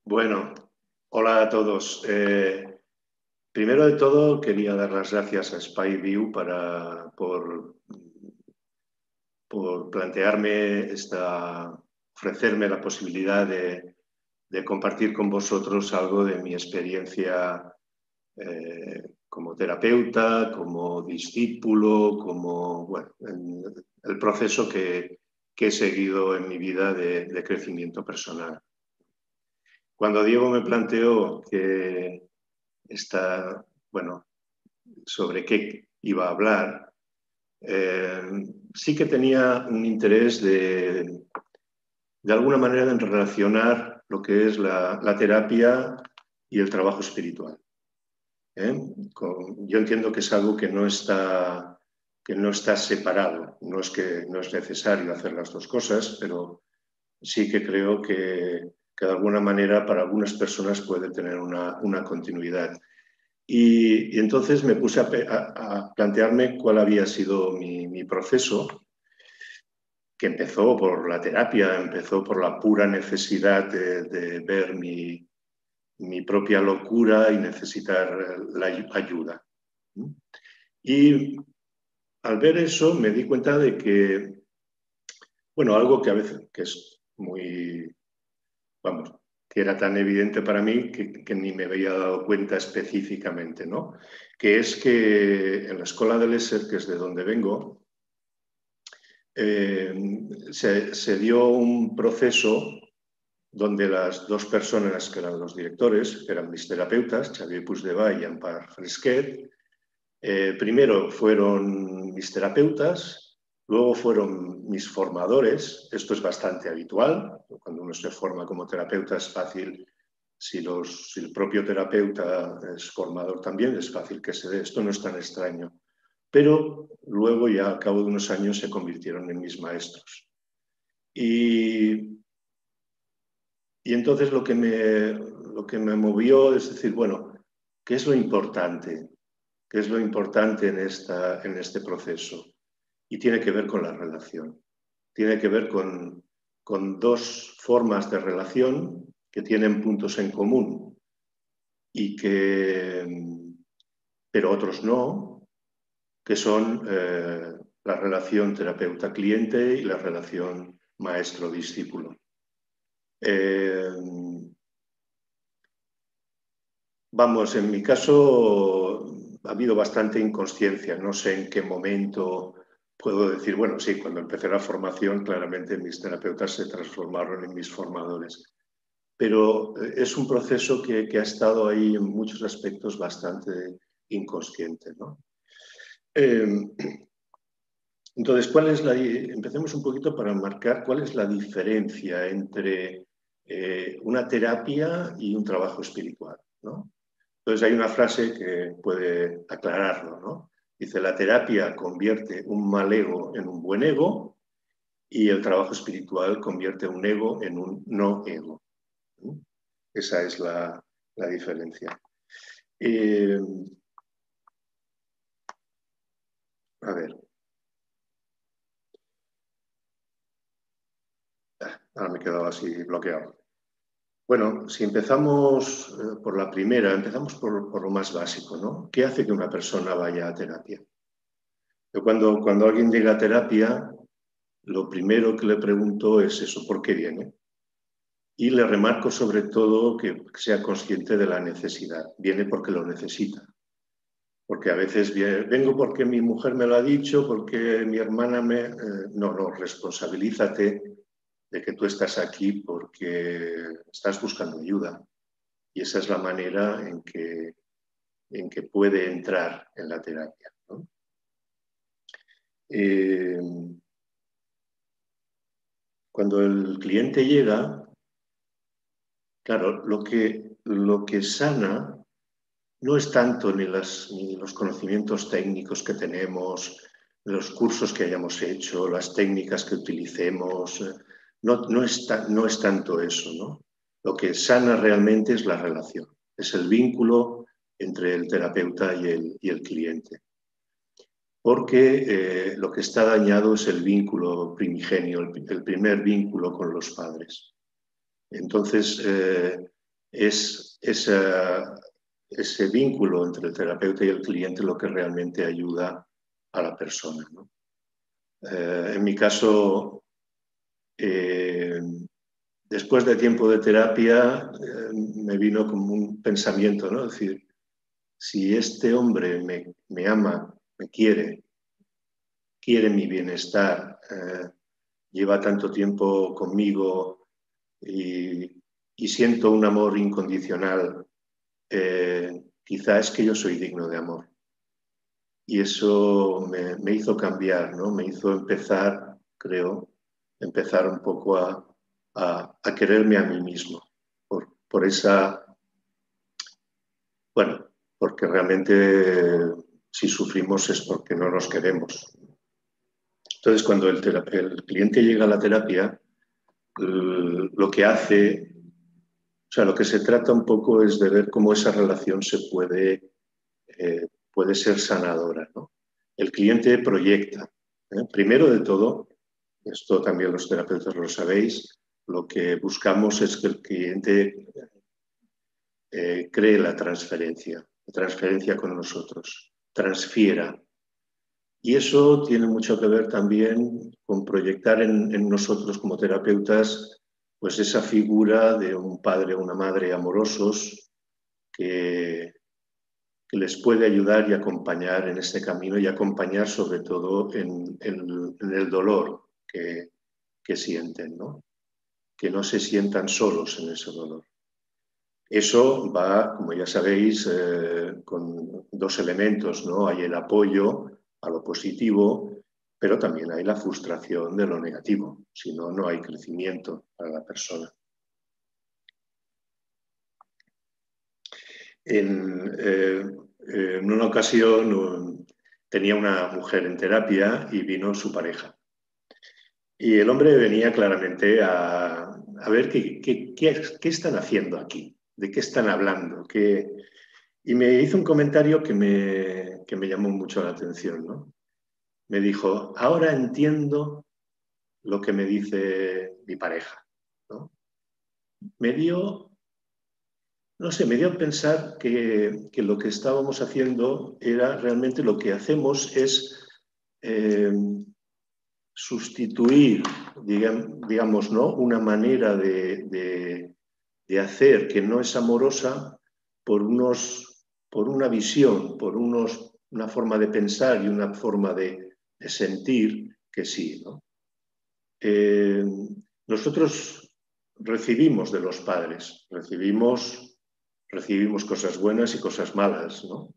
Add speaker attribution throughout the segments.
Speaker 1: Bueno, hola a todos. Primero de todo, quería dar las gracias a SpyView por plantearme ofrecerme la posibilidad de compartir con vosotros algo de mi experiencia como terapeuta, como discípulo, en el proceso que he seguido en mi vida de crecimiento personal. Cuando Diego me planteó bueno, sobre qué iba a hablar, sí que tenía un interés de alguna manera en relacionar lo que es la terapia y el trabajo espiritual. Yo entiendo que es algo que no está separado, no es necesario hacer las dos cosas, pero sí que creo que de alguna manera para algunas personas puede tener una continuidad. Y entonces me puse a plantearme cuál había sido mi proceso, que empezó por la terapia, empezó por la pura necesidad de ver mi propia locura y necesitar la ayuda. Y al ver eso me di cuenta de que, bueno, algo que a veces que es muy, vamos, que era tan evidente para mí que ni me había dado cuenta específicamente, ¿no? Que es que en la Escuela del Esser, que es de donde vengo, se dio un proceso donde las dos personas que eran los directores, que eran mis terapeutas, Xavier Puigdevall y Ampar Fresquet, primero fueron mis terapeutas, luego fueron mis formadores. Esto es bastante habitual. Cuando uno se forma como terapeuta es fácil, si el propio terapeuta es formador también, es fácil que se dé. Esto no es tan extraño. Pero luego ya al cabo de unos años se convirtieron en mis maestros. Y entonces lo que me movió es decir, bueno, ¿qué es lo importante? ¿Qué es lo importante en este proceso? Y tiene que ver con la relación. Tiene que ver con dos formas de relación que tienen puntos en común, pero otros no, que son la relación terapeuta-cliente y la relación maestro-discípulo. Vamos, en mi caso ha habido bastante inconsciencia. No sé en qué momento puedo decir, bueno, sí, cuando empecé la formación, claramente mis terapeutas se transformaron en mis formadores. Pero es un proceso que ha estado ahí en muchos aspectos bastante inconsciente, ¿no? Entonces, empecemos un poquito para marcar cuál es la diferencia entre una terapia y un trabajo espiritual, ¿no? Entonces hay una frase que puede aclararlo, ¿no? Dice, la terapia convierte un mal ego en un buen ego y el trabajo espiritual convierte un ego en un no ego. Esa es la diferencia. A ver. Ahora me he quedado así bloqueado. Bueno, si empezamos por la primera, empezamos por lo más básico, ¿no? ¿Qué hace que una persona vaya a terapia? Yo cuando alguien llega a terapia, lo primero que le pregunto es eso, ¿por qué viene? Y le remarco sobre todo que sea consciente de la necesidad. Viene porque lo necesita. Porque a veces vengo porque mi mujer me lo ha dicho, porque mi hermana me... no, responsabilízate de que tú estás aquí porque estás buscando ayuda. Y esa es la manera en que puede entrar en la terapia, ¿no? Cuando el cliente llega, claro, lo que sana no es tanto ni los conocimientos técnicos que tenemos, los cursos que hayamos hecho, las técnicas que utilicemos, no es tanto eso, ¿no? Lo que sana realmente es la relación, es el vínculo entre el terapeuta y el cliente. Porque lo que está dañado es el vínculo primigenio, el primer vínculo con los padres. Entonces, es ese vínculo entre el terapeuta y el cliente lo que realmente ayuda a la persona, ¿no? En mi caso, después de tiempo de terapia, me vino como un pensamiento, ¿no? Es decir, si este hombre me ama, me quiere mi bienestar, lleva tanto tiempo conmigo y siento un amor incondicional, quizá es que yo soy digno de amor. Y eso me hizo cambiar, ¿no? Me hizo empezar, creo, empezar un poco a quererme a mí mismo, por esa, bueno, porque realmente si sufrimos es porque no nos queremos. Entonces, cuando el cliente llega a la terapia, lo que hace, o sea, lo que se trata un poco es de ver cómo esa relación puede ser sanadora, ¿no? El cliente proyecta. Primero de todo, esto también los terapeutas lo sabéis, lo que buscamos es que el cliente cree la transferencia con nosotros, transfiera. Y eso tiene mucho que ver también con proyectar en nosotros como terapeutas pues esa figura de un padre o una madre amorosos que les puede ayudar y acompañar en este camino y acompañar sobre todo en el dolor que sienten, ¿no? Que no se sientan solos en ese dolor. Eso va, como ya sabéis, con dos elementos, ¿no? Hay el apoyo a lo positivo, pero también hay la frustración de lo negativo. Si no, no hay crecimiento para la persona. En una ocasión tenía una mujer en terapia y vino su pareja. Y el hombre venía claramente a ver qué están haciendo aquí, de qué están hablando. Y me hizo un comentario que me llamó mucho la atención, ¿no? Me dijo, ahora entiendo lo que me dice mi pareja, ¿no? Me dio, no sé, me dio a pensar que lo que estábamos haciendo era realmente lo que hacemos es sustituir, digamos, ¿no? Una manera de hacer que no es amorosa por una visión, por una forma de pensar y una forma de sentir que sí, ¿no? Nosotros recibimos de los padres, recibimos cosas buenas y cosas malas, ¿no?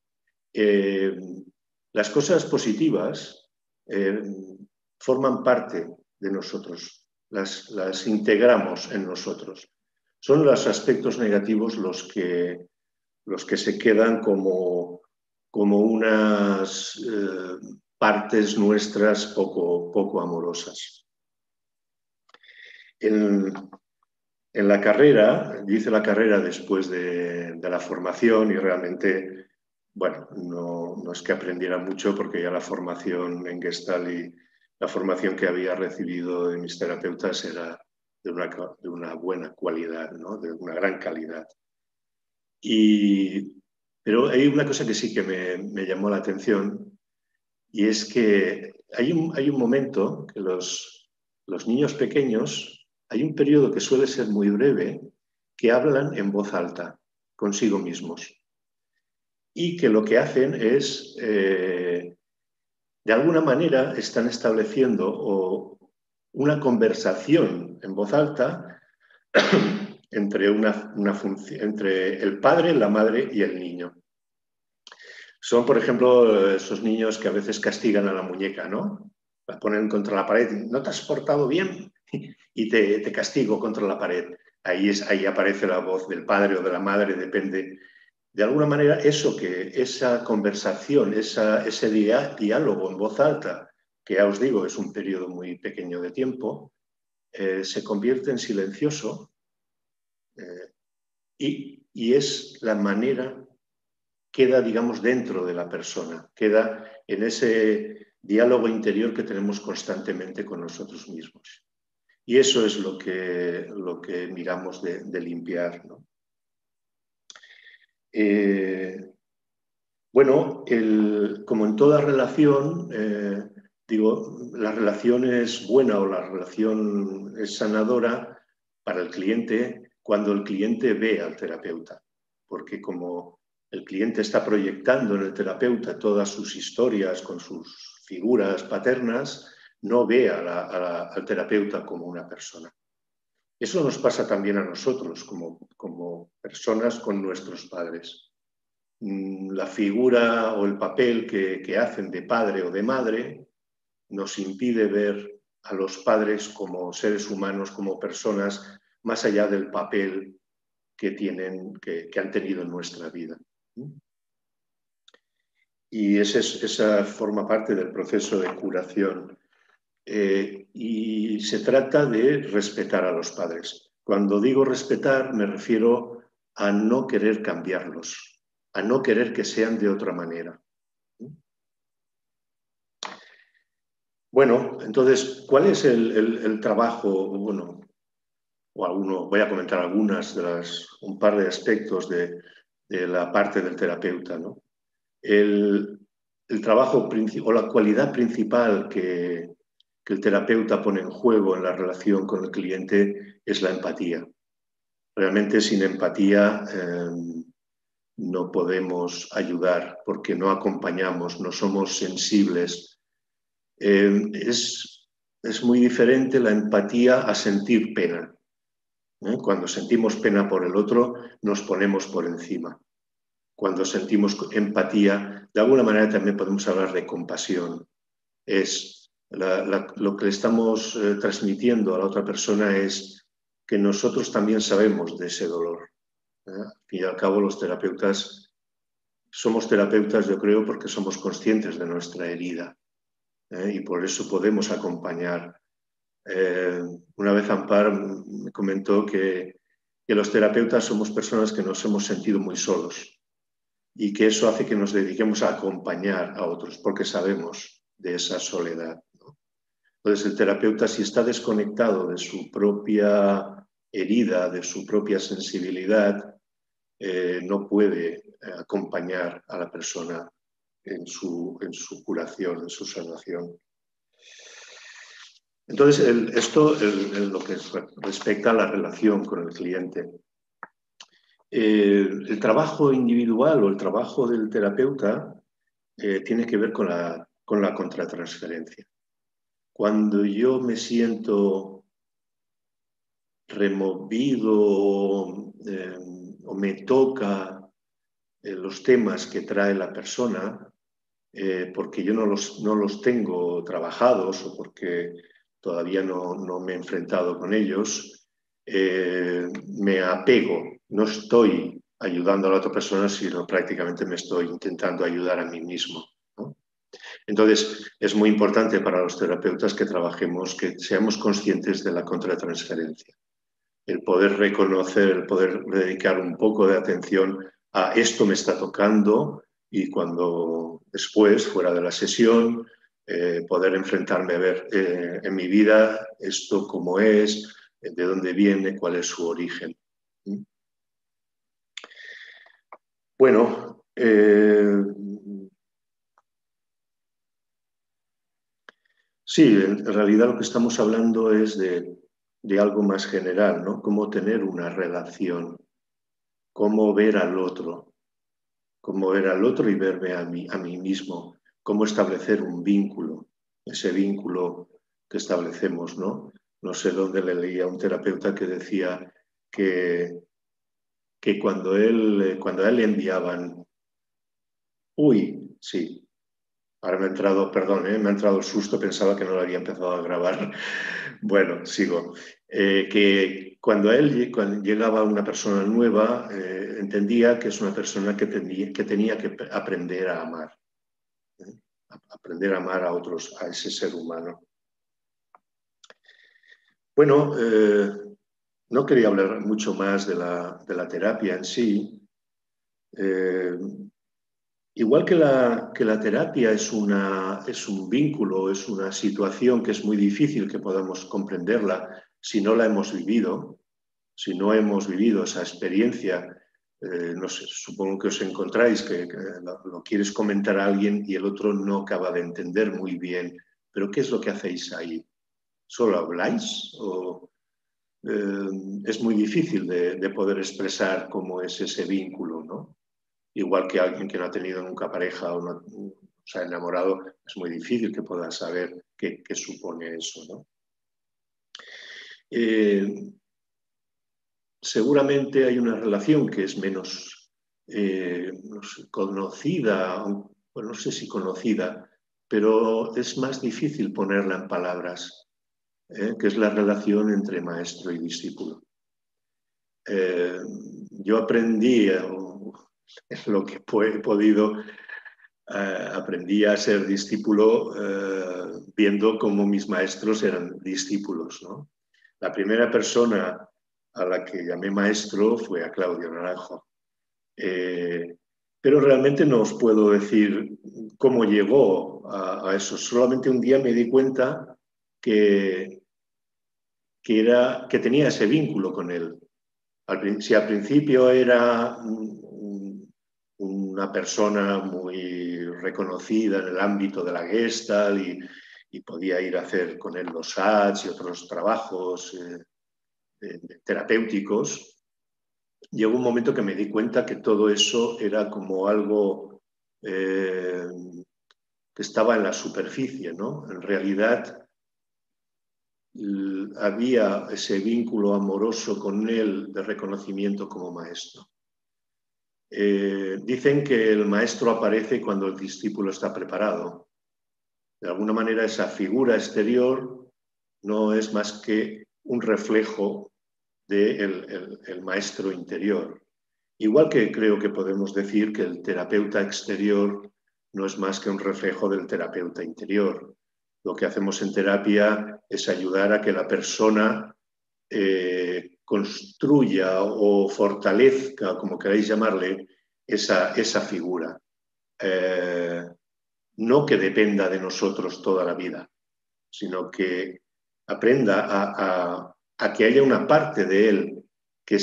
Speaker 1: Las cosas positivas forman parte de nosotros, las integramos en nosotros. Son los aspectos negativos los que se quedan como unas partes nuestras poco amorosas. En la carrera, yo hice la carrera después de la formación y realmente, bueno, no es que aprendiera mucho porque ya la formación en Gestalt y la formación que había recibido de mis terapeutas era de una buena cualidad, ¿no? De una gran calidad. Pero hay una cosa que sí que me llamó la atención y es que hay un momento que los niños pequeños, hay un periodo que suele ser muy breve, que hablan en voz alta consigo mismos y que lo que hacen es, de alguna manera, están estableciendo una conversación en voz alta entre entre el padre, la madre y el niño. Son, por ejemplo, esos niños que a veces castigan a la muñeca, ¿no? La ponen contra la pared, no te has portado bien y te castigo contra la pared. Ahí aparece la voz del padre o de la madre, depende. De alguna manera, esa conversación, ese diálogo en voz alta, que ya os digo, es un periodo muy pequeño de tiempo, se convierte en silencioso y es la manera, queda, digamos, dentro de la persona, queda en ese diálogo interior que tenemos constantemente con nosotros mismos. Y eso es lo que miramos de limpiar, ¿no? Bueno, como en toda relación, digo, la relación es buena o la relación es sanadora para el cliente cuando el cliente ve al terapeuta, porque como el cliente está proyectando en el terapeuta todas sus historias con sus figuras paternas, no ve al terapeuta como una persona. Eso nos pasa también a nosotros como personas con nuestros padres. La figura o el papel que hacen de padre o de madre nos impide ver a los padres como seres humanos, como personas, más allá del papel que han tenido en nuestra vida. Y esa forma parte del proceso de curación. Y se trata de respetar a los padres. Cuando digo respetar, me refiero a no querer cambiarlos, a no querer que sean de otra manera. Bueno, entonces, ¿cuál es el trabajo? Bueno, voy a comentar un par de aspectos de la parte del terapeuta, ¿no? El trabajo o la cualidad principal que el terapeuta pone en juego en la relación con el cliente es la empatía. Realmente sin empatía no podemos ayudar porque no acompañamos, no somos sensibles. Es muy diferente la empatía a sentir pena. Cuando sentimos pena por el otro, nos ponemos por encima. Cuando sentimos empatía, de alguna manera también podemos hablar de compasión. Lo que le estamos transmitiendo a la otra persona es que nosotros también sabemos de ese dolor. Al fin y al cabo, los terapeutas somos terapeutas, yo creo, porque somos conscientes de nuestra herida. Y por eso podemos acompañar. Una vez Ampar me comentó que los terapeutas somos personas que nos hemos sentido muy solos y que eso hace que nos dediquemos a acompañar a otros porque sabemos de esa soledad, ¿no? Entonces el terapeuta, si está desconectado de su propia herida, de su propia sensibilidad, no puede acompañar a la persona en su curación, en su sanación. Entonces, esto es lo que respecta a la relación con el cliente. El trabajo individual o el trabajo del terapeuta tiene que ver con la contratransferencia. Cuando yo me siento removido o me toca los temas que trae la persona, porque yo no los tengo trabajados o porque todavía no me he enfrentado con ellos, me apego, no estoy ayudando a la otra persona, sino prácticamente me estoy intentando ayudar a mí mismo, ¿no? Entonces, es muy importante para los terapeutas que trabajemos, que seamos conscientes de la contratransferencia. El poder reconocer, el poder dedicar un poco de atención a esto me está tocando y cuando después, fuera de la sesión, poder enfrentarme a ver en mi vida esto cómo es, de dónde viene, cuál es su origen. Bueno, sí, en realidad lo que estamos hablando es de algo más general, ¿no? Cómo tener una relación, cómo ver al otro y verme a mí mismo, cómo establecer un vínculo, ese vínculo que establecemos, ¿no? No sé dónde le leía a un terapeuta que decía que cuando a él le enviaban, sí, ahora me ha entrado, perdón, me ha entrado el susto, pensaba que no lo había empezado a grabar. Bueno, sigo. Que cuando cuando llegaba una persona nueva, entendía que es una persona que tenía que aprender a amar. Aprender a amar a otros, a ese ser humano. Bueno, no quería hablar mucho más de la terapia en sí. Igual que la terapia es un vínculo, es una situación que es muy difícil que podamos comprenderla si no la hemos vivido, si no hemos vivido esa experiencia no sé, supongo que os encontráis, que lo quieres comentar a alguien y el otro no acaba de entender muy bien, pero ¿qué es lo que hacéis ahí? ¿Solo habláis? ¿O es muy difícil de poder expresar cómo es ese vínculo, ¿no? Igual que alguien que no ha tenido nunca pareja o no se ha enamorado, es muy difícil que pueda saber qué supone eso, ¿no? Seguramente hay una relación que es menos no sé, conocida, bueno, no sé si conocida, pero es más difícil ponerla en palabras, que es la relación entre maestro y discípulo. Yo aprendí, es lo que he podido, aprendí a ser discípulo viendo cómo mis maestros eran discípulos, ¿no? La primera persona a la que llamé maestro fue a Claudio Naranjo. Pero realmente no os puedo decir cómo llegó a eso. Solamente un día me di cuenta que tenía ese vínculo con él. Si al principio era una persona muy reconocida en el ámbito de la Gestalt y podía ir a hacer con él los SATs y otros trabajos terapéuticos, llegó un momento que me di cuenta que todo eso era como algo que estaba en la superficie, ¿no? En realidad había ese vínculo amoroso con él de reconocimiento como maestro. Dicen que el maestro aparece cuando el discípulo está preparado. De alguna manera esa figura exterior no es más que un reflejo del maestro interior. Igual que creo que podemos decir que el terapeuta exterior no es más que un reflejo del terapeuta interior. Lo que hacemos en terapia es ayudar a que la persona construya o fortalezca, como queráis llamarle, esa figura. No que dependa de nosotros toda la vida, sino que aprenda a que haya una parte de él que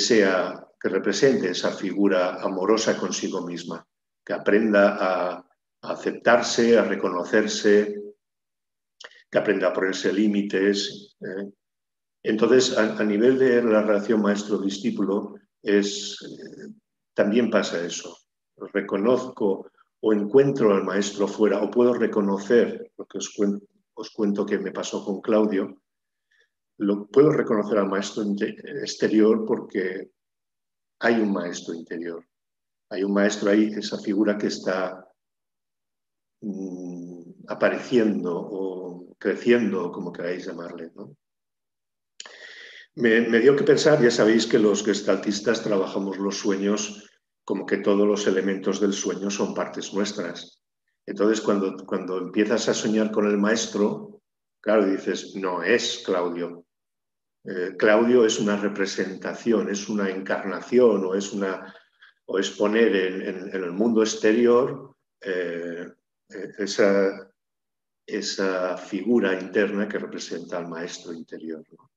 Speaker 1: represente esa figura amorosa consigo misma, que aprenda a aceptarse, a reconocerse, que aprenda a ponerse límites. Entonces, a nivel de la relación maestro-discípulo, también pasa eso. Reconozco o encuentro al maestro fuera, o puedo reconocer, lo que os cuento que me pasó con Claudio, puedo reconocer al maestro exterior porque hay un maestro interior. Hay un maestro ahí, esa figura que está apareciendo o creciendo, como queráis llamarle, ¿no? Me dio que pensar, ya sabéis que los gestaltistas trabajamos los sueños como que todos los elementos del sueño son partes nuestras. Entonces, cuando empiezas a soñar con el maestro, claro, dices, no es Claudio. Claudio es una representación, es una encarnación o es poner en el mundo exterior esa figura interna que representa al maestro interior, ¿no?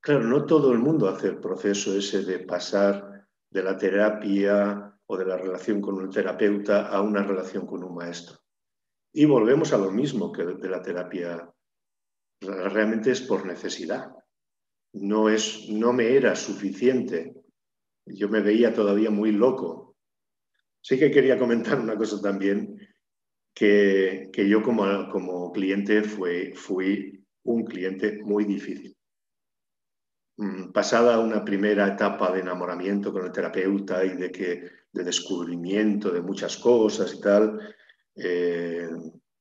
Speaker 1: Claro, no todo el mundo hace el proceso ese de pasar de la terapia o de la relación con un terapeuta a una relación con un maestro. Y volvemos a lo mismo que de la terapia. Realmente es por necesidad. No me era suficiente. Yo me veía todavía muy loco. Sí que quería comentar una cosa también, que yo como cliente fui un cliente muy difícil. Pasada una primera etapa de enamoramiento con el terapeuta y de descubrimiento de muchas cosas y tal,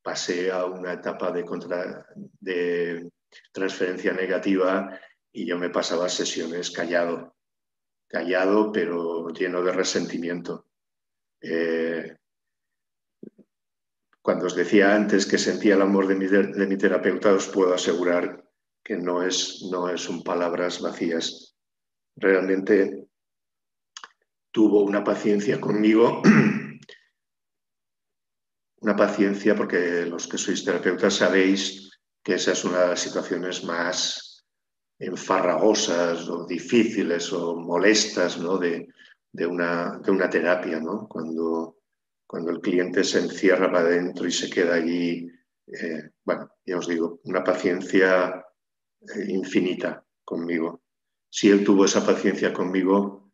Speaker 1: pasé a una etapa de transferencia negativa y yo me pasaba sesiones callado, pero lleno de resentimiento. Cuando os decía antes que sentía el amor de mi terapeuta, os puedo asegurar que no son palabras vacías. Realmente tuvo una paciencia conmigo, una paciencia porque los que sois terapeutas sabéis que esa es una de las situaciones más farragosas o difíciles o molestas, ¿no? de una terapia, ¿no? Cuando el cliente se encierra para adentro y se queda allí, bueno, ya os digo, una paciencia infinita conmigo. Si él tuvo esa paciencia conmigo,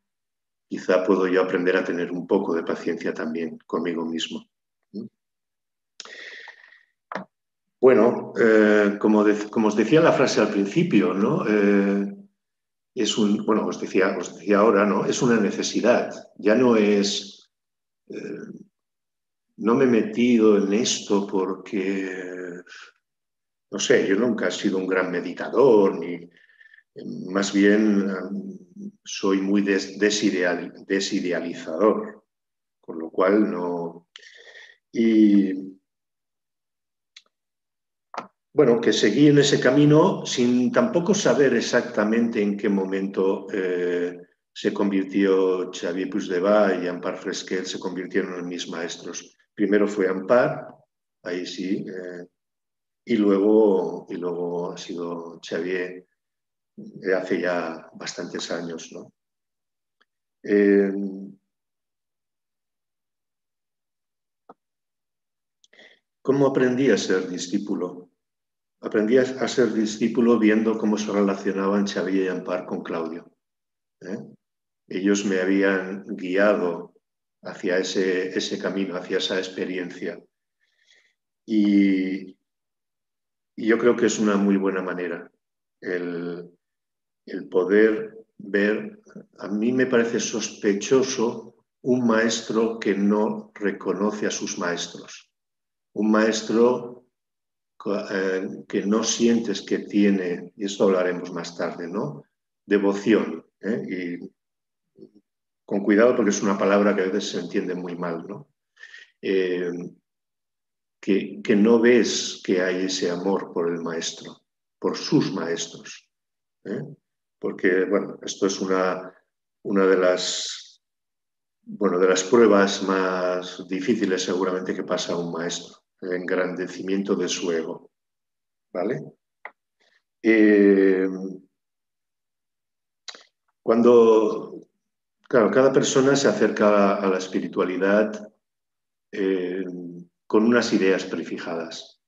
Speaker 1: quizá puedo yo aprender a tener un poco de paciencia también conmigo mismo. Bueno, como os decía la frase al principio, ¿no? Bueno, os decía ahora, ¿no? Es una necesidad. Ya no es... no me he metido en esto porque, no sé, yo nunca he sido un gran meditador, ni más bien soy muy desidealizador, con lo cual no... Y bueno, que seguí en ese camino sin tampoco saber exactamente en qué momento se convirtió Xavier Puigdevall y Ampar Fresquet se convirtieron en mis maestros. Primero fue Ampar, ahí sí, y luego ha sido Xavier hace ya bastantes años, ¿no? ¿Cómo aprendí a ser discípulo? Aprendí a ser discípulo viendo cómo se relacionaban Xavier y Ampar con Claudio. Ellos me habían guiado hacia ese camino, hacia esa experiencia. Y yo creo que es una muy buena manera el poder ver. A mí me parece sospechoso un maestro que no reconoce a sus maestros. Un maestro que no sientes que tiene, y esto hablaremos más tarde, ¿no? Devoción. Y con cuidado porque es una palabra que a veces se entiende muy mal, ¿no? Que no ves que hay ese amor por el maestro, por sus maestros. Porque, bueno, esto es una de las, bueno, de las pruebas más difíciles seguramente que pasa a un maestro, el engrandecimiento de su ego, ¿vale? Claro, cada persona se acerca a la espiritualidad con unas ideas prefijadas.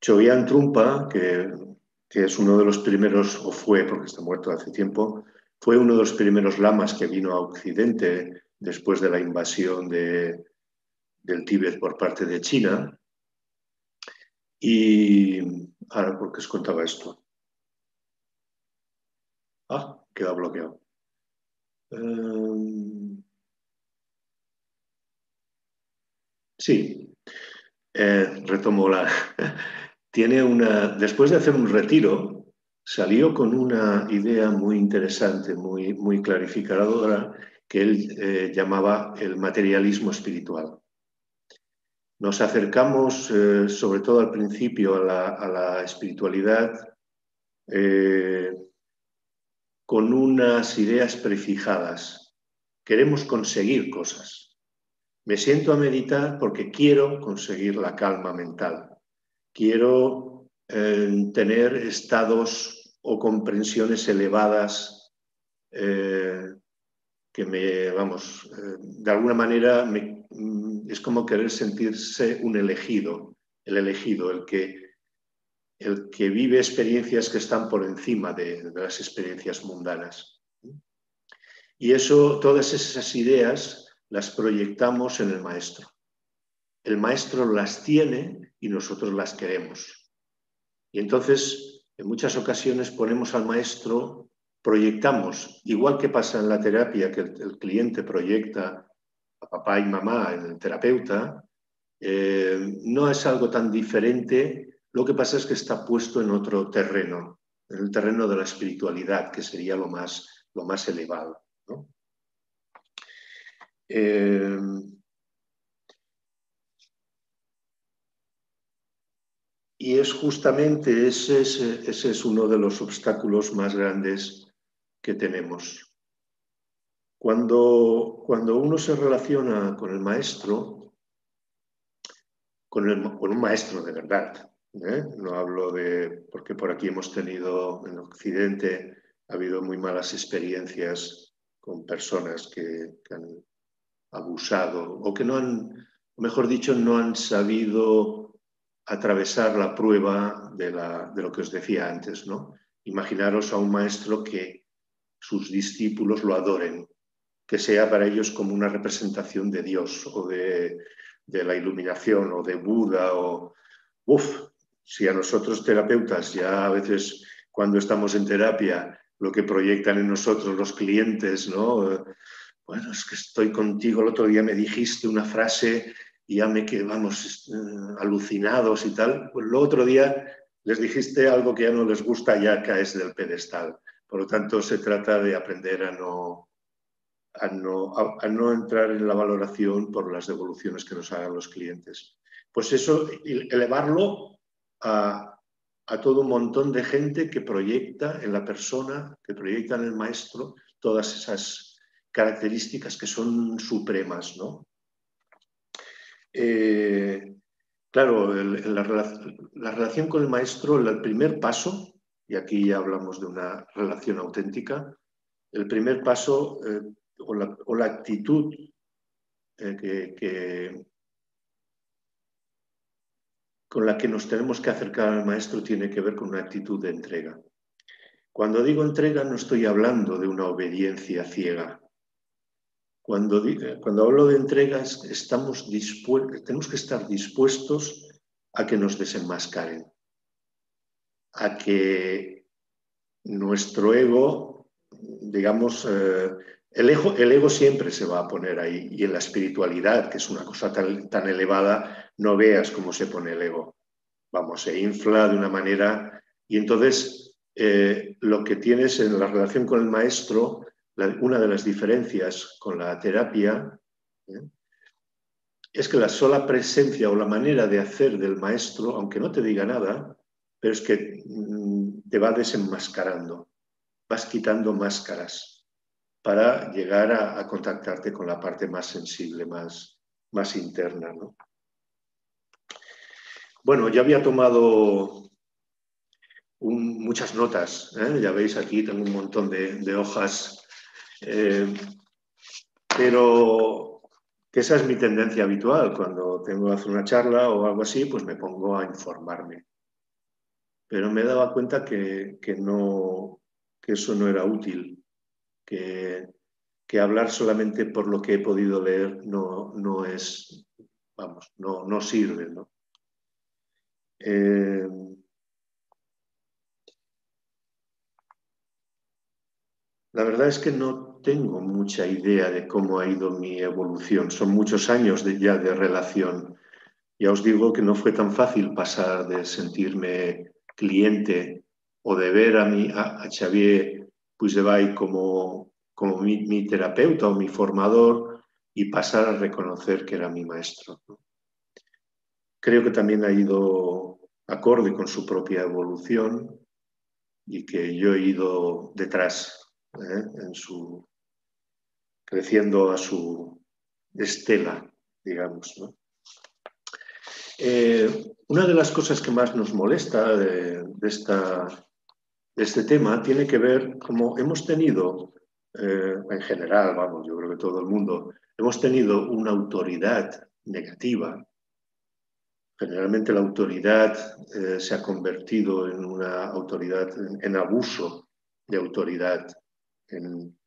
Speaker 1: Chogyam Trungpa, que es uno de los primeros, o fue, porque está muerto hace tiempo, fue uno de los primeros lamas que vino a Occidente después de la invasión del Tíbet por parte de China. Y ahora, ¿por qué os contaba esto? Ah, queda bloqueado. Sí, retomo la... Después de hacer un retiro, salió con una idea muy interesante, muy clarificadora, que él llamaba el materialismo espiritual. Nos acercamos, sobre todo al principio, a la espiritualidad con unas ideas prefijadas. Queremos conseguir cosas. Me siento a meditar porque quiero conseguir la calma mental. Quiero tener estados o comprensiones elevadas que de alguna manera es como querer sentirse un elegido, el elegido, el que vive experiencias que están por encima de las experiencias mundanas. Y todas esas ideas las proyectamos en el maestro. El maestro las tiene y nosotros las queremos. Y entonces, en muchas ocasiones ponemos al maestro, proyectamos, igual que pasa en la terapia, que el cliente proyecta a papá y mamá en el terapeuta, no es algo tan diferente, lo que pasa es que está puesto en otro terreno, en el terreno de la espiritualidad, que sería lo más elevado, ¿no? Y es justamente ese es uno de los obstáculos más grandes que tenemos. Cuando uno se relaciona con el maestro, con un maestro de verdad, No hablo de... porque por aquí hemos tenido, en Occidente, ha habido muy malas experiencias con personas que han abusado o que no han, mejor dicho, no han sabido atravesar la prueba de lo que os decía antes, ¿no? Imaginaros a un maestro que sus discípulos lo adoren, que sea para ellos como una representación de Dios o de la iluminación o de Buda o... Uf, si a nosotros terapeutas ya a veces cuando estamos en terapia lo que proyectan en nosotros los clientes, ¿no? Bueno, es que estoy contigo, el otro día me dijiste una frase y ya me quedamos alucinados y tal, pues el otro día les dijiste algo que ya no les gusta, ya caes del pedestal. Por lo tanto, se trata de aprender a no entrar en la valoración por las devoluciones que nos hagan los clientes. Pues eso, elevarlo a todo un montón de gente que proyecta en la persona, que proyecta en el maestro todas esas características que son supremas, ¿no? Claro, la relación con el maestro, el primer paso, y aquí ya hablamos de una relación auténtica, el primer paso o la actitud con la que nos tenemos que acercar al maestro tiene que ver con una actitud de entrega. Cuando digo entrega no estoy hablando de una obediencia ciega. Cuando hablo de entrega tenemos que estar dispuestos a que nos desenmascaren, a que nuestro ego, digamos, el ego siempre se va a poner ahí, y en la espiritualidad, que es una cosa tan elevada, no veas cómo se pone el ego. Vamos, se infla de una manera, y entonces lo que tienes en la relación con el maestro, una de las diferencias con la terapia, es que la sola presencia o la manera de hacer del maestro, aunque no te diga nada, pero es que te va desenmascarando, vas quitando máscaras para llegar a contactarte con la parte más sensible, más interna, ¿no? Bueno, ya había tomado muchas notas, ya veis aquí tengo un montón de hojas, pero que esa es mi tendencia habitual. Cuando tengo que hacer una charla o algo así, pues me pongo a informarme. Pero me daba cuenta que eso no era útil, que hablar solamente por lo que he podido leer no es, vamos, no sirve, ¿no? La verdad es que no tengo mucha idea de cómo ha ido mi evolución. Son muchos años ya de relación. Ya os digo que no fue tan fácil pasar de sentirme cliente o de ver a Xavier Puigdevall como mi terapeuta o mi formador y pasar a reconocer que era mi maestro. Creo que también ha ido acorde con su propia evolución y que yo he ido detrás, creciendo a su estela, digamos, ¿no? Una de las cosas que más nos molesta de este tema tiene que ver como hemos tenido, en general, vamos, yo creo que todo el mundo, hemos tenido una autoridad negativa. Generalmente la autoridad se ha convertido en una autoridad, en abuso de autoridad, en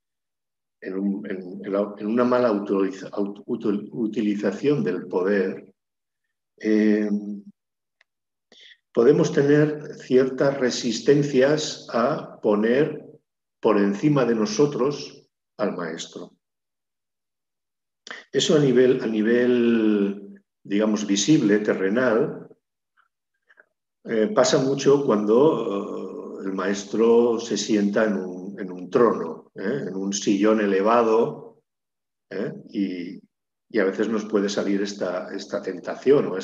Speaker 1: una mala utilización del poder. Podemos tener ciertas resistencias a poner por encima de nosotros al maestro. Eso a nivel digamos, visible, terrenal, pasa mucho cuando el maestro se sienta en un trono, en un sillón elevado, y a veces nos puede salir esta tentación o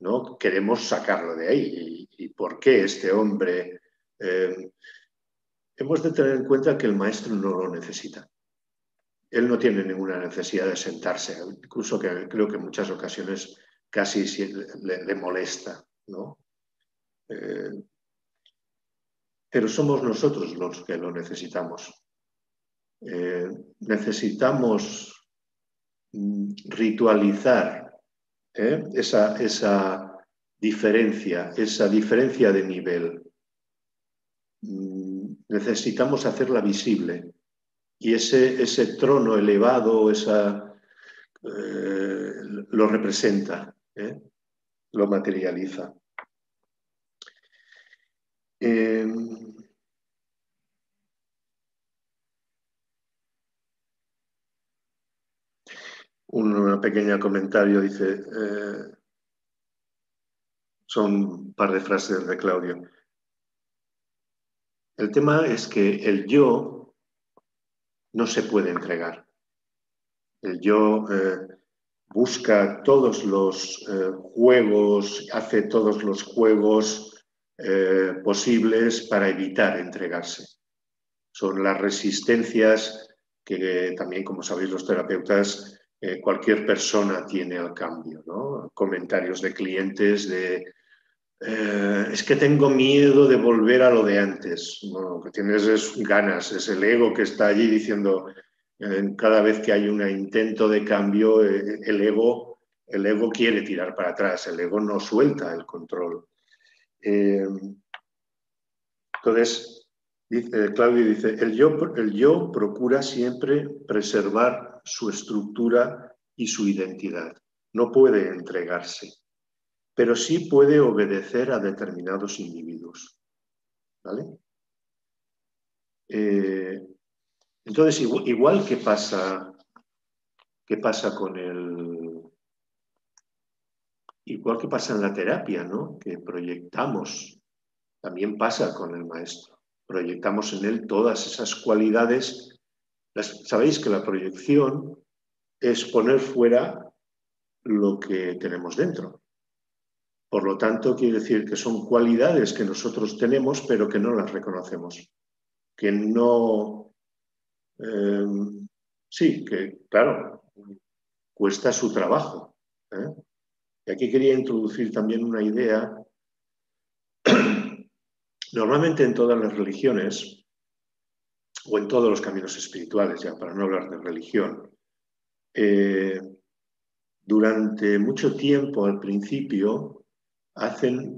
Speaker 1: ¿no? Queremos sacarlo de ahí. ¿Y por qué este hombre? Hemos de tener en cuenta que el maestro no lo necesita. Él no tiene ninguna necesidad de sentarse, incluso que creo que en muchas ocasiones casi le molesta, ¿no? pero somos nosotros los que lo necesitamos. Necesitamos ritualizar esa diferencia de nivel. Necesitamos hacerla visible. Y ese trono elevado, lo representa, lo materializa. Un pequeño comentario dice, son un par de frases de Claudio. El tema es que el yo no se puede entregar. El yo busca todos los juegos, hace todos los juegos posibles para evitar entregarse. Son las resistencias que también, como sabéis los terapeutas, cualquier persona tiene al cambio, ¿no? Comentarios de clientes de es que tengo miedo de volver a lo de antes. Bueno, lo que tienes es ganas, es el ego que está allí diciendo cada vez que hay un intento de cambio, el ego quiere tirar para atrás, el ego no suelta el control. Entonces, Claudio dice, el yo procura siempre preservar su estructura y su identidad. No puede entregarse, pero sí puede obedecer a determinados individuos. ¿Vale? Entonces, igual que pasa con igual que pasa en la terapia, ¿no? Que proyectamos, también pasa con el maestro. Proyectamos en él todas esas cualidades. Sabéis que la proyección es poner fuera lo que tenemos dentro. Por lo tanto, quiere decir que son cualidades que nosotros tenemos, pero que no las reconocemos. Que no... sí, que claro, cuesta su trabajo. Y aquí quería introducir también una idea. Normalmente en todas las religiones, o en todos los caminos espirituales, ya para no hablar de religión, durante mucho tiempo al principio hacen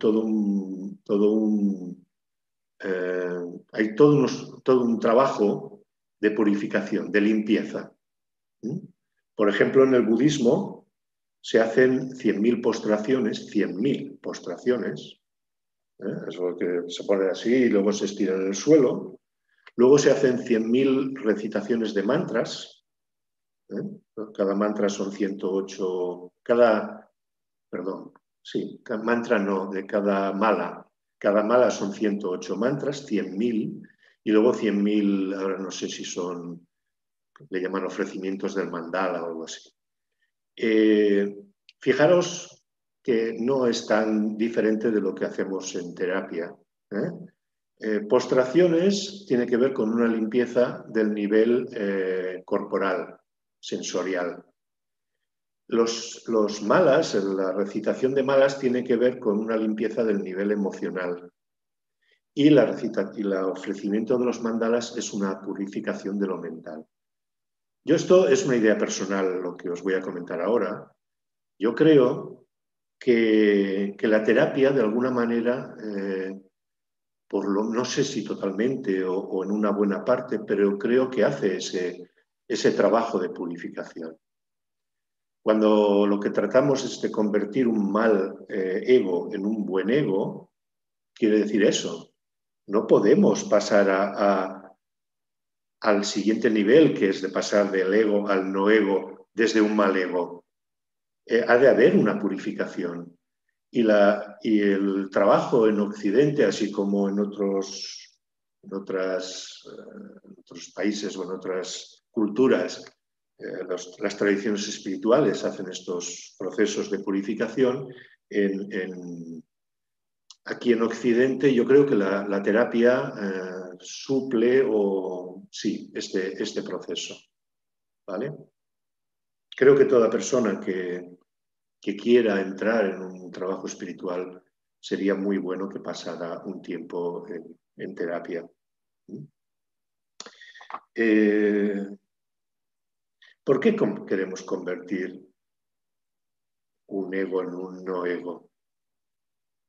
Speaker 1: hay todo un trabajo de purificación, de limpieza. Por ejemplo, en el budismo se hacen 100.000 postraciones, 100.000 postraciones, es lo que se pone así y luego se estira en el suelo. Luego se hacen 100.000 recitaciones de mantras. Cada mantra son 108, cada mantra no, de cada mala. Cada mala son 108 mantras, 100.000, y luego 100.000, ahora no sé si son, le llaman ofrecimientos del mandala o algo así. Fijaros que no es tan diferente de lo que hacemos en terapia. Postraciones tiene que ver con una limpieza del nivel corporal, sensorial. Los malas, la recitación de malas tiene que ver con una limpieza del nivel emocional. Y el ofrecimiento de los mandalas es una purificación de lo mental. Esto es una idea personal, lo que os voy a comentar ahora. Yo creo que la terapia, de alguna manera, no sé si totalmente o en una buena parte, pero creo que hace ese trabajo de purificación. Cuando lo que tratamos es de convertir un mal ego en un buen ego, quiere decir eso. No podemos pasar al siguiente nivel, que es de pasar del ego al no ego desde un mal ego. Ha de haber una purificación. Y el trabajo en Occidente, así como en otros países o en otras culturas, las tradiciones espirituales hacen estos procesos de purificación. Aquí en Occidente yo creo que la terapia suple este proceso. ¿Vale? Creo que toda persona que quiera entrar en un trabajo espiritual sería muy bueno que pasara un tiempo en terapia. ¿Por qué queremos convertir un ego en un no ego?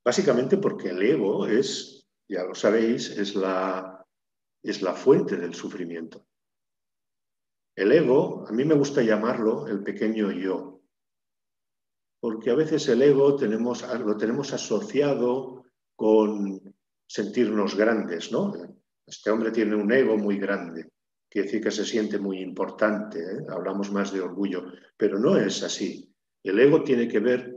Speaker 1: Básicamente porque el ego es, ya lo sabéis, es la fuente del sufrimiento. El ego, a mí me gusta llamarlo el pequeño yo, porque a veces el ego lo tenemos asociado con sentirnos grandes, ¿no? Este hombre tiene un ego muy grande, quiere decir que se siente muy importante, ¿eh? Hablamos más de orgullo, pero no es así. El ego tiene que ver,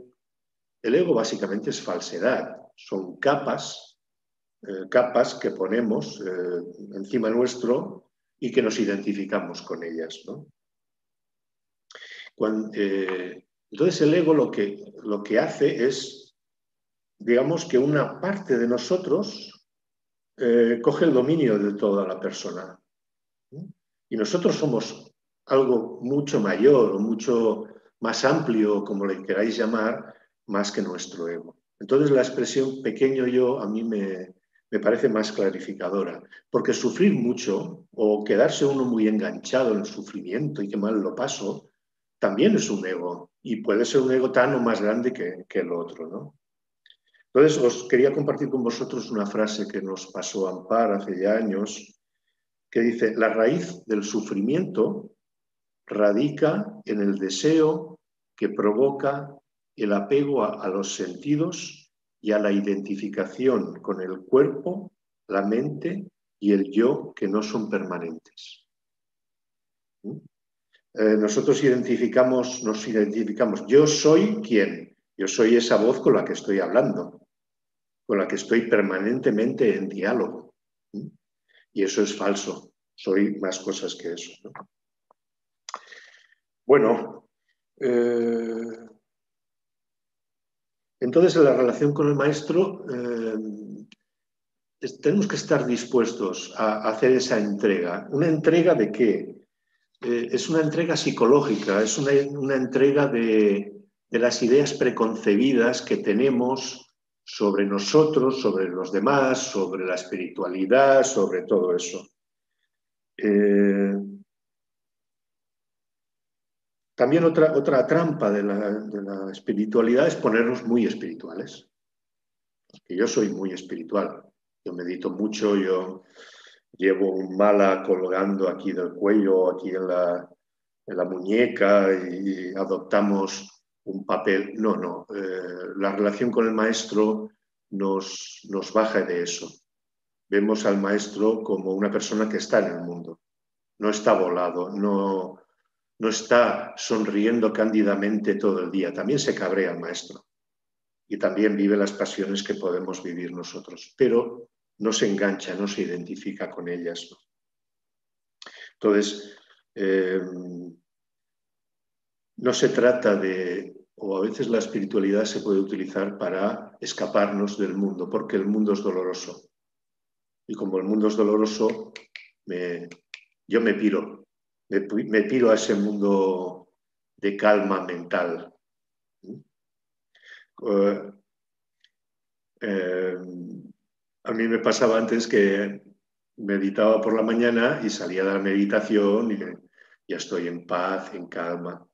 Speaker 1: el ego básicamente es falsedad, son capas que ponemos encima nuestro y que nos identificamos con ellas, ¿no? Entonces el ego lo que hace es, digamos, que una parte de nosotros coge el dominio de toda la persona, ¿no? Y nosotros somos algo mucho mayor o mucho más amplio, como le queráis llamar, más que nuestro ego. Entonces la expresión pequeño yo a mí me parece más clarificadora, porque sufrir mucho o quedarse uno muy enganchado en el sufrimiento y que mal lo paso, también es un ego, y puede ser un ego tan o más grande que el otro, ¿no? Entonces os quería compartir con vosotros una frase que nos pasó Ampar hace ya años, que dice: la raíz del sufrimiento radica en el deseo que provoca el apego a los sentidos y a la identificación con el cuerpo, la mente y el yo, que no son permanentes. Nosotros nos identificamos. Yo soy quién. Yo soy esa voz con la que estoy hablando, con la que estoy permanentemente en diálogo. Y eso es falso. Soy más cosas que eso, ¿no? Bueno, entonces en la relación con el maestro tenemos que estar dispuestos a hacer esa entrega. ¿Una entrega de qué? Es una entrega psicológica, es una entrega de las ideas preconcebidas que tenemos sobre nosotros, sobre los demás, sobre la espiritualidad, sobre todo eso. También otra trampa de la espiritualidad es ponernos muy espirituales. Que yo soy muy espiritual, yo medito mucho, yo llevo un mala colgando aquí del cuello, aquí en la muñeca, y adoptamos un papel. No. La relación con el maestro nos baja de eso. Vemos al maestro como una persona que está en el mundo, no está volado, no está sonriendo cándidamente todo el día. También se cabrea el maestro y también vive las pasiones que podemos vivir nosotros, pero no se engancha, no se identifica con ellas, ¿no? Entonces, no se trata o a veces la espiritualidad se puede utilizar para escaparnos del mundo, porque el mundo es doloroso. Y como el mundo es doloroso, yo me piro a ese mundo de calma mental. A mí me pasaba antes que meditaba por la mañana y salía de la meditación y ya estoy en paz, en calma.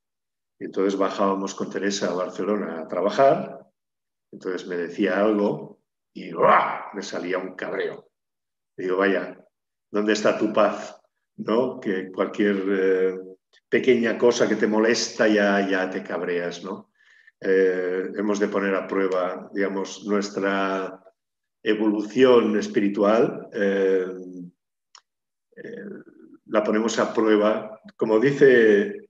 Speaker 1: Y entonces bajábamos con Teresa a Barcelona a trabajar, entonces me decía algo y ¡uah!, me salía un cabreo. Y digo, vaya, ¿dónde está tu paz? ¿No? Que cualquier pequeña cosa que te molesta ya te cabreas, ¿no? Hemos de poner a prueba, digamos, nuestra evolución espiritual, la ponemos a prueba. Como dice,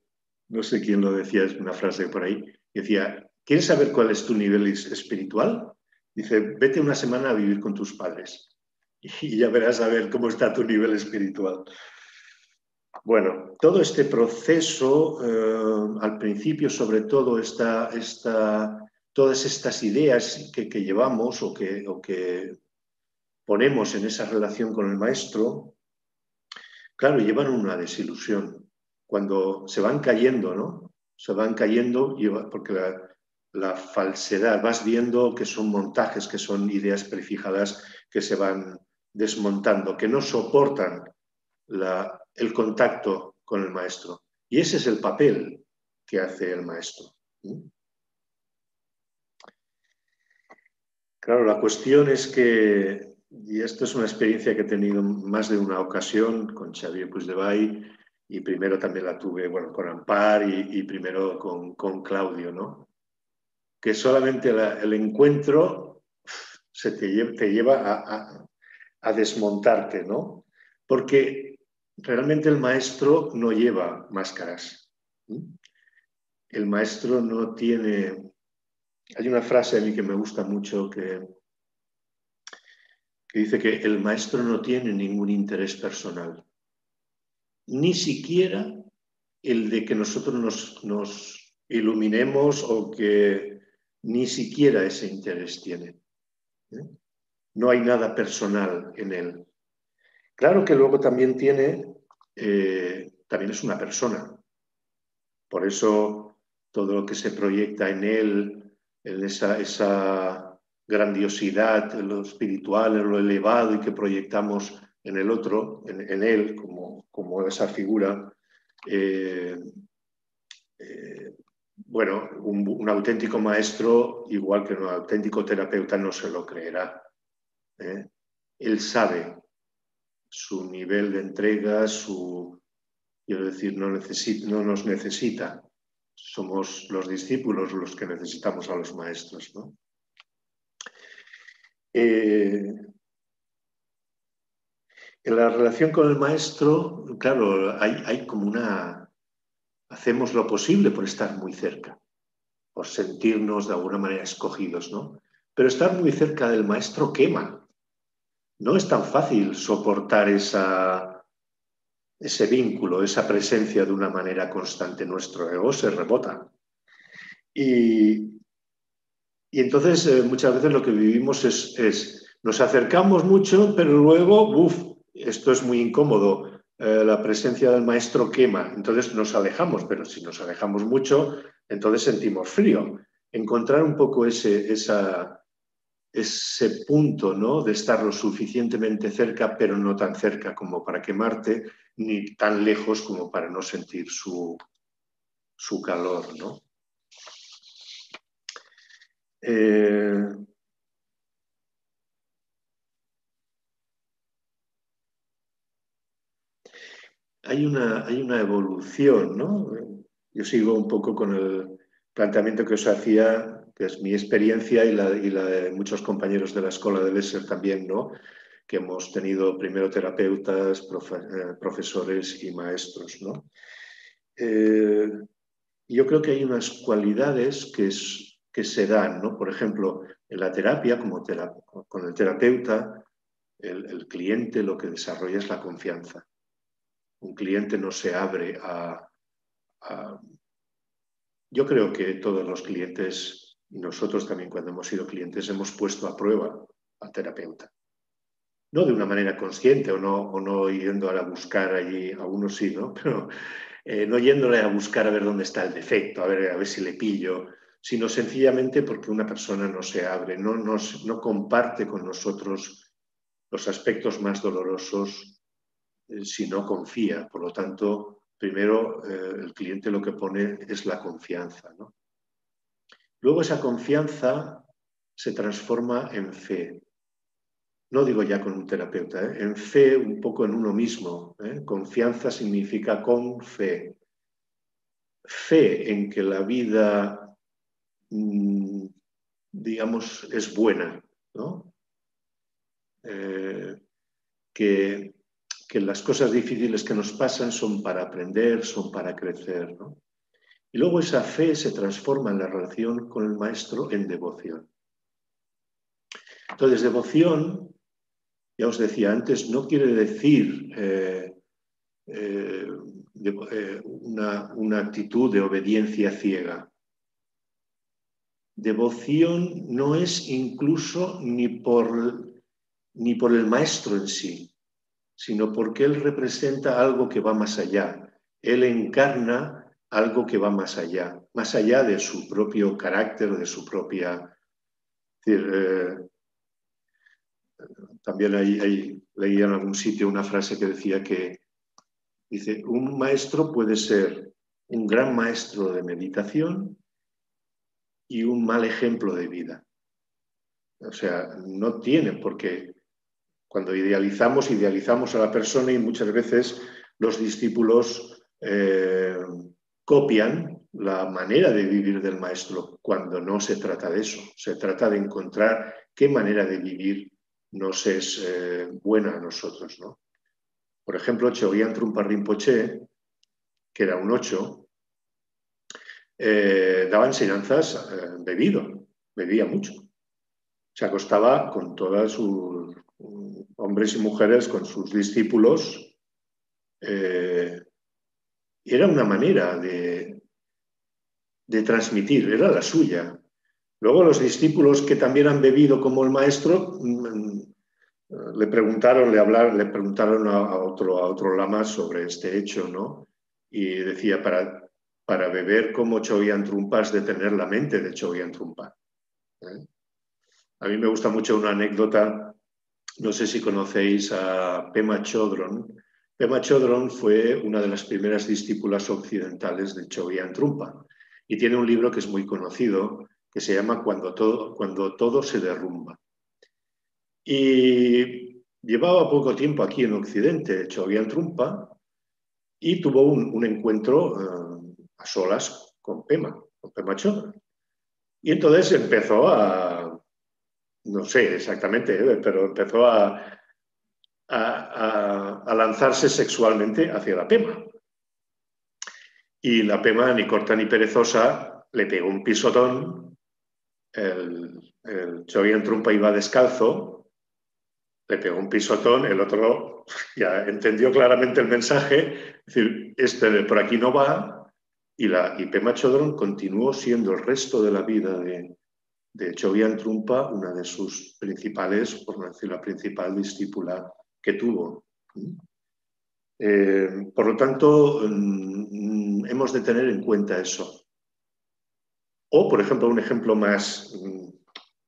Speaker 1: no sé quién lo decía, es una frase por ahí, decía: ¿quieres saber cuál es tu nivel espiritual? Dice: vete una semana a vivir con tus padres y ya verás a ver cómo está tu nivel espiritual. Bueno, todo este proceso, al principio sobre todo, todas estas ideas que llevamos o que ponemos en esa relación con el maestro, claro, llevan una desilusión. Cuando se van cayendo, ¿no? Se van cayendo porque la falsedad, vas viendo que son montajes, que son ideas prefijadas que se van desmontando, que no soportan el contacto con el maestro. Y ese es el papel que hace el maestro. Claro, la cuestión es que, y esto es una experiencia que he tenido más de una ocasión con Xavier Puigdevall, y primero también la tuve, bueno, con Ampar y primero con Claudio, ¿no? Que solamente el encuentro te lleva a desmontarte, ¿no? Porque realmente el maestro no lleva máscaras. El maestro no tiene... Hay una frase a mí que me gusta mucho que dice que el maestro no tiene ningún interés personal, ni siquiera el de que nosotros nos iluminemos o que ni siquiera ese interés tiene. No hay nada personal en él. Claro que luego también también es una persona. Por eso todo lo que se proyecta en él, en esa grandiosidad, en lo espiritual, en lo elevado y que proyectamos en el otro, en él, como esa figura, bueno, un auténtico maestro, igual que un auténtico terapeuta, no se lo creerá. Él sabe su nivel de entrega, quiero decir, no nos necesita. Somos los discípulos los que necesitamos a los maestros, ¿no? En la relación con el maestro, claro, hay como hacemos lo posible por estar muy cerca, por sentirnos de alguna manera escogidos, ¿no? Pero estar muy cerca del maestro quema. No es tan fácil soportar ese vínculo, esa presencia de una manera constante. Nuestro ego se rebota. Y entonces muchas veces lo que vivimos nos acercamos mucho, pero luego, esto es muy incómodo. La presencia del maestro quema, entonces nos alejamos, pero si nos alejamos mucho, entonces sentimos frío. Encontrar un poco ese punto, ¿no? De estar lo suficientemente cerca, pero no tan cerca como para quemarte, ni tan lejos como para no sentir su calor, ¿no? Hay una evolución, ¿no? Yo sigo un poco con el planteamiento que os hacía, que es mi experiencia y la de muchos compañeros de la Escuela de Besser también, ¿no? Que hemos tenido primero terapeutas, profesores y maestros, ¿no? Yo creo que hay unas cualidades que se dan, ¿no? Por ejemplo, en la terapia, con el terapeuta, el cliente lo que desarrolla es la confianza. Un cliente no se abre Yo creo que todos los clientes, y nosotros también cuando hemos sido clientes, hemos puesto a prueba al terapeuta. No de una manera consciente o no yendo a buscar allí, algunos sí, ¿no? Pero no yéndole a buscar a ver dónde está el defecto, a ver si le pillo, sino sencillamente porque una persona no se abre, no comparte con nosotros los aspectos más dolorosos si no confía. Por lo tanto, primero el cliente lo que pone es la confianza, ¿no? Luego esa confianza se transforma en fe. No digo ya con un terapeuta, en fe un poco en uno mismo. Confianza significa con fe. Fe en que la vida, digamos, es buena, ¿no? Que las cosas difíciles que nos pasan son para aprender, son para crecer, ¿no? Y luego esa fe se transforma en la relación con el maestro en devoción. Entonces, devoción, ya os decía antes, no quiere decir una actitud de obediencia ciega. Devoción no es incluso ni por el maestro en sí, sino porque él representa algo que va más allá. Él encarna algo que va más allá de su propio carácter, de su propia... Es decir, también leía en algún sitio una frase que decía que, dice, un maestro puede ser un gran maestro de meditación y un mal ejemplo de vida. O sea, no tiene por qué. Cuando idealizamos a la persona y muchas veces los discípulos copian la manera de vivir del maestro, cuando no se trata de eso. Se trata de encontrar qué manera de vivir nos es buena a nosotros, ¿no? Por ejemplo, Chögyam Trungpa Rinpoche, que era un 8, daba enseñanzas bebía mucho. Se acostaba con todos sus hombres y mujeres, con sus discípulos. Era una manera de transmitir, era la suya. Luego los discípulos que también han bebido como el maestro le preguntaron a otro lama sobre este hecho, ¿no? Y decía, para beber como Chögyam Trungpa has de tener la mente de Chögyam Trungpa. A mí me gusta mucho una anécdota, no sé si conocéis a Pema Chodron. Pema Chodron fue una de las primeras discípulas occidentales de Chögyam Trungpa y tiene un libro que es muy conocido que se llama Cuando todo se derrumba. Y llevaba poco tiempo aquí en Occidente Chögyam Trungpa y tuvo un encuentro a solas con Pema Chodron. Y entonces empezó no sé exactamente, pero empezó a lanzarse sexualmente hacia la Pema. Y la Pema, ni corta ni perezosa, le pegó un pisotón. El Chögyam Trungpa iba descalzo, le pegó un pisotón, el otro ya entendió claramente el mensaje, es decir, por aquí no va, y Pema Chodron continuó siendo el resto de la vida de Chögyam Trungpa una de sus principales, por no decir la principal discípula que tuvo. Por lo tanto, hemos de tener en cuenta eso. O, por ejemplo, un ejemplo más,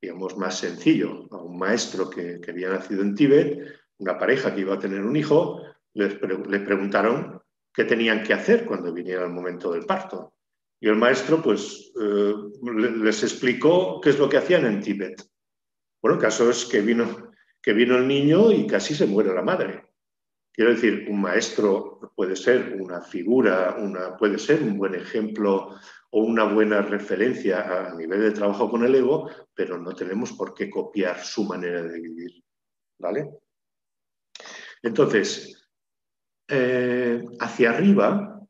Speaker 1: digamos, más sencillo. A un maestro que había nacido en Tíbet, una pareja que iba a tener un hijo, le preguntaron qué tenían que hacer cuando viniera el momento del parto. Y el maestro, pues, les explicó qué es lo que hacían en Tíbet. Bueno, el caso es que vino el niño y casi se muere la madre. Quiero decir, un maestro puede ser una figura, puede ser un buen ejemplo o una buena referencia a nivel de trabajo con el ego, pero no tenemos por qué copiar su manera de vivir, ¿vale? Entonces, hacia arriba,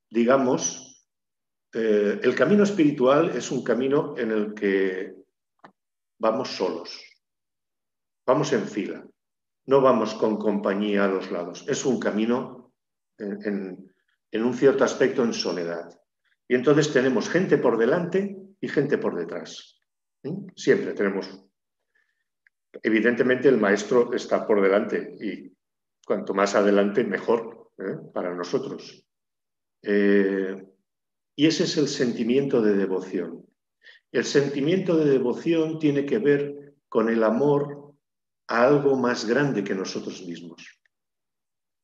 Speaker 1: digamos, el camino espiritual es un camino en el que vamos solos, vamos en fila. No vamos con compañía a los lados. Es un camino en un cierto aspecto en soledad. Y entonces tenemos gente por delante y gente por detrás. Siempre tenemos. Evidentemente el maestro está por delante y cuanto más adelante mejor para nosotros. Y ese es el sentimiento de devoción. El sentimiento de devoción tiene que ver con el amor a algo más grande que nosotros mismos,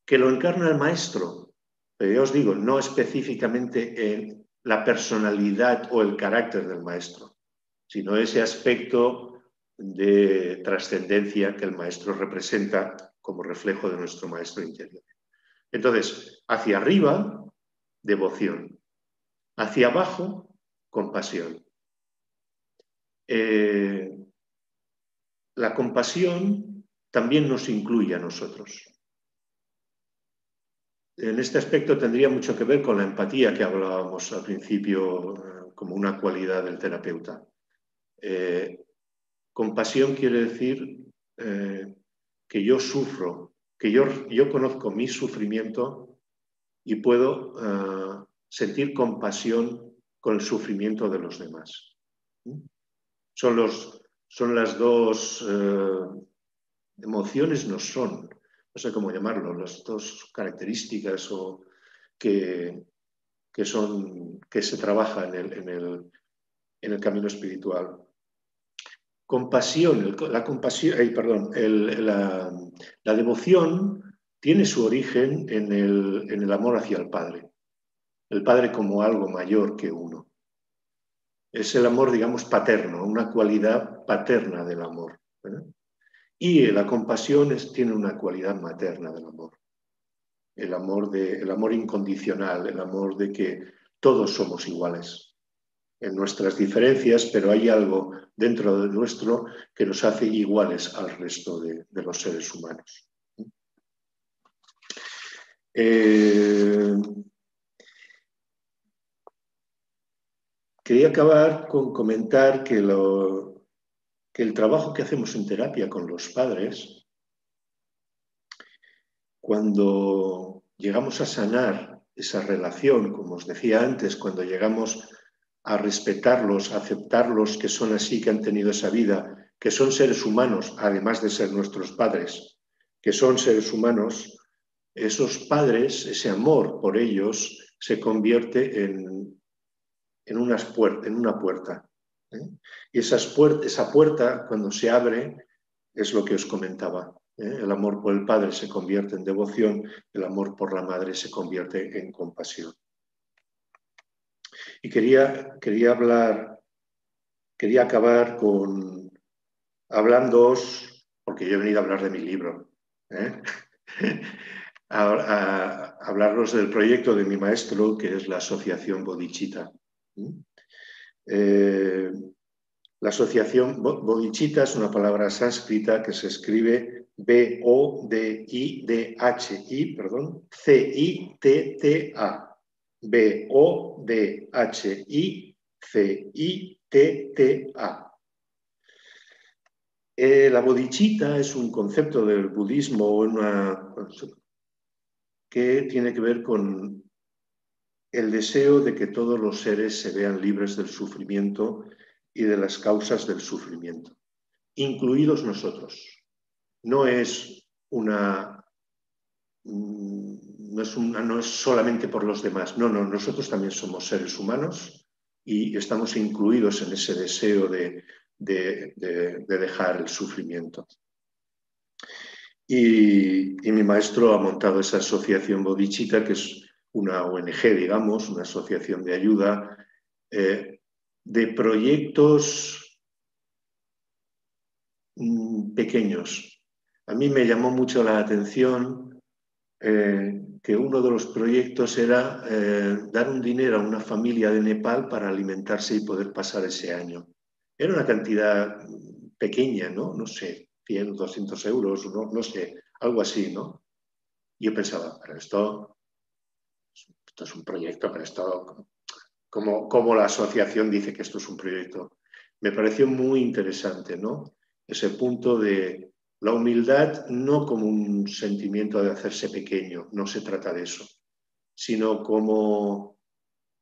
Speaker 1: que lo encarna el maestro, pero ya os digo, no específicamente en la personalidad o el carácter del maestro, sino ese aspecto de trascendencia que el maestro representa como reflejo de nuestro maestro interior. Entonces, hacia arriba, devoción. Hacia abajo, compasión. La compasión también nos incluye a nosotros. En este aspecto tendría mucho que ver con la empatía que hablábamos al principio como una cualidad del terapeuta. Compasión quiere decir que yo sufro, que yo conozco mi sufrimiento y puedo sentir compasión con el sufrimiento de los demás. Son las dos emociones, no sé cómo llamarlo, las dos características que que se trabaja en el camino espiritual. Compasión, la devoción tiene su origen en el amor hacia el Padre como algo mayor que uno. Es el amor, digamos, paterno, una cualidad paterna del amor. Y la compasión tiene una cualidad materna del amor. El amor incondicional, el amor de que todos somos iguales en nuestras diferencias, pero hay algo dentro de nuestro que nos hace iguales al resto de los seres humanos. Quería acabar con comentar que el trabajo que hacemos en terapia con los padres, cuando llegamos a sanar esa relación, como os decía antes, cuando llegamos a respetarlos, a aceptarlos que son así, que han tenido esa vida, que son seres humanos, además de ser nuestros padres, que son seres humanos, esos padres, ese amor por ellos, se convierte en una puerta. Y esa puerta, cuando se abre, es lo que os comentaba. El amor por el padre se convierte en devoción, el amor por la madre se convierte en compasión. Y quería acabar hablándoos, porque yo he venido a hablar de mi libro, a hablaros del proyecto de mi maestro, que es la Asociación Bodhicitta. La asociación Bodhicitta es una palabra sánscrita que se escribe B-O-D-I-C-I-T-T-A. B-O-D-H-I-C-I-T-T-A. La bodhicitta es un concepto del budismo que tiene que ver con el deseo de que todos los seres se vean libres del sufrimiento y de las causas del sufrimiento, incluidos nosotros. No es solamente por los demás, no, nosotros también somos seres humanos y estamos incluidos en ese deseo de dejar el sufrimiento. Y mi maestro ha montado esa asociación Bodhicitta, que es una ONG, digamos, una asociación de ayuda, de proyectos pequeños. A mí me llamó mucho la atención que uno de los proyectos era dar un dinero a una familia de Nepal para alimentarse y poder pasar ese año. Era una cantidad pequeña, ¿no? No sé, 100, 200 euros, no sé, algo así, ¿no? Y yo pensaba, pero esto es un proyecto, pero esto, ¿cómo la asociación dice que esto es un proyecto? Me pareció muy interesante, ¿no? Ese punto de la humildad no como un sentimiento de hacerse pequeño, no se trata de eso, sino como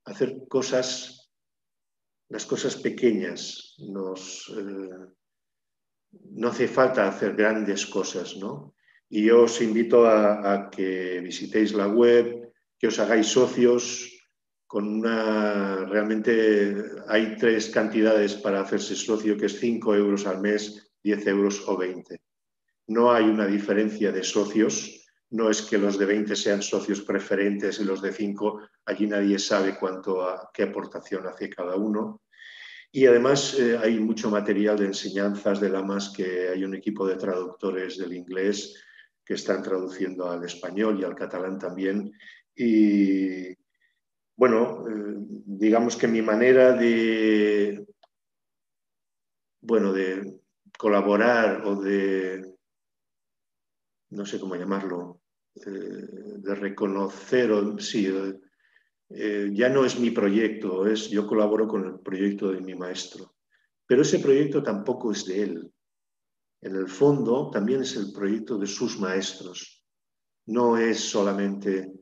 Speaker 1: hacer las cosas pequeñas. No hace falta hacer grandes cosas, ¿no? Y yo os invito a que visitéis la web, que os hagáis socios. Realmente hay 3 cantidades para hacerse socio, que es 5 euros al mes, 10 euros o 20. No hay una diferencia de socios, no es que los de 20 sean socios preferentes y los de 5, allí nadie sabe qué aportación hace cada uno. Y además hay mucho material de enseñanzas de lamas, que hay un equipo de traductores del inglés que están traduciendo al español y al catalán también. Y bueno, digamos que mi manera de colaborar o no sé cómo llamarlo, de reconocer, ya no es mi proyecto, yo colaboro con el proyecto de mi maestro. Pero ese proyecto tampoco es de él. En el fondo también es el proyecto de sus maestros. No es solamente...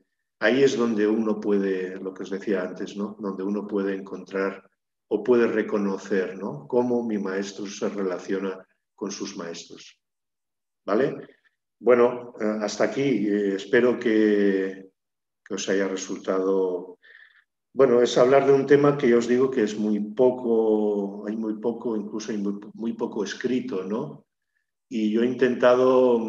Speaker 1: Ahí es donde uno puede, lo que os decía antes, ¿no? Donde uno puede encontrar o puede reconocer, ¿no?, cómo mi maestro se relaciona con sus maestros. ¿Vale? Bueno, hasta aquí. Espero que os haya resultado Bueno, es hablar de un tema que yo os digo que es muy poco, hay muy poco, incluso hay muy poco escrito, ¿no? Y yo he intentado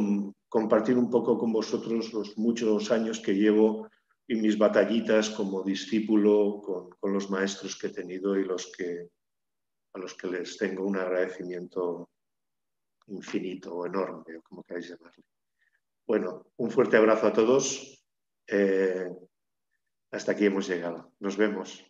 Speaker 1: compartir un poco con vosotros los muchos años que llevo y mis batallitas como discípulo con los maestros que he tenido y a los que les tengo un agradecimiento infinito o enorme, o como queráis llamarlo. Bueno, un fuerte abrazo a todos. Hasta aquí hemos llegado. Nos vemos.